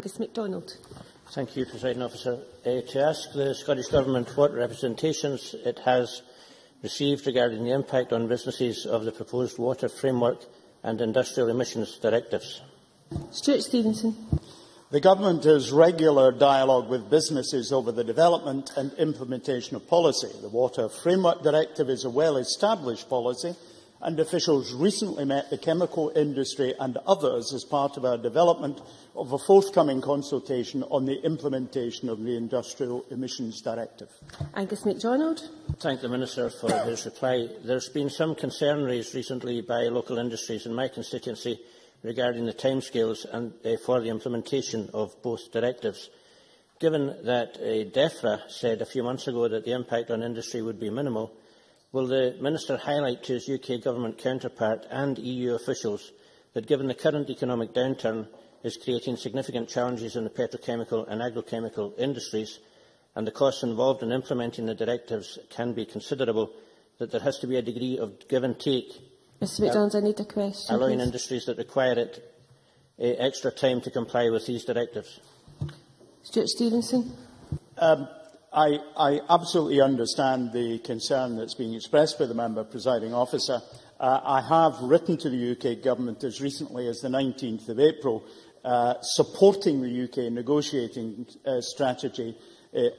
Ms MacDonald. Thank you, Presiding Officer. To ask the Scottish Government what representations it has received regarding the impact on businesses of the proposed Water Framework and Industrial Emissions Directives. Stewart Stevenson. The Government has regular dialogue with businesses over the development and implementation of policy. The Water Framework Directive is a well-established policy, and officials recently met the chemical industry and others as part of our development of a forthcoming consultation on the implementation of the Industrial Emissions Directive. Angus MacDonald. Thank the Minister for his reply. There has been some concern raised recently by local industries in my constituency regarding the timescales for the implementation of both directives. Given that DEFRA said a few months ago that the impact on industry would be minimal, will the Minister highlight to his UK Government counterpart and EU officials that, given the current economic downturn is creating significant challenges in the petrochemical and agrochemical industries, and the costs involved in implementing the directives can be considerable, that there has to be a degree of give and take, Mr MacDonald, I need a question, allowing please. industries that require it extra time to comply with these directives? Stewart Stevenson. I absolutely understand the concern that's being expressed by the member, Presiding Officer. I have written to the UK Government as recently as the 19th of April, supporting the UK negotiating strategy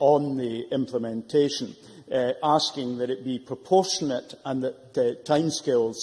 on the implementation, asking that it be proportionate and that timescales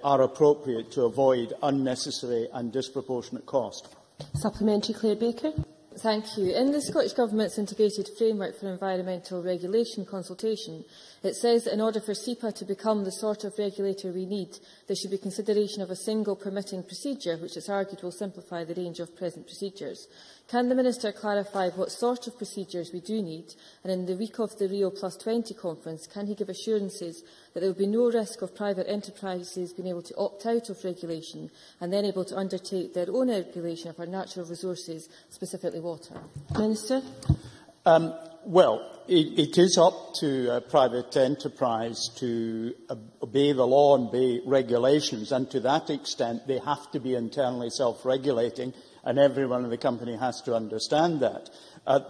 are appropriate to avoid unnecessary and disproportionate cost. Supplementary, Claire Baker. Thank you. In the Scottish Government's Integrated Framework for Environmental Regulation consultation, it says that in order for SEPA to become the sort of regulator we need, there should be consideration of a single permitting procedure, which it's argued will simplify the range of present procedures. Can the Minister clarify what sort of procedures we do need? And in the week of the Rio+20 conference, can he give assurances that there will be no risk of private enterprises being able to opt out of regulation and then able to undertake their own regulation of our natural resources, specifically water? Minister. Well, it is up to private enterprise to obey the law and obey regulations, and to that extent they have to be internally self-regulating, and everyone in the company has to understand that.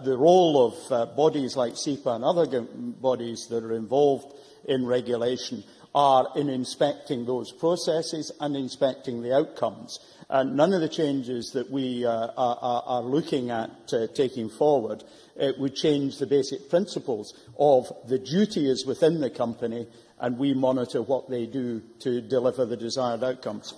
The role of bodies like SEPA and other bodies that are involved in regulation are in inspecting those processes and inspecting the outcomes. None of the changes that we are looking at taking forward would change the basic principles of the duty is within the company, and we monitor what they do to deliver the desired outcomes.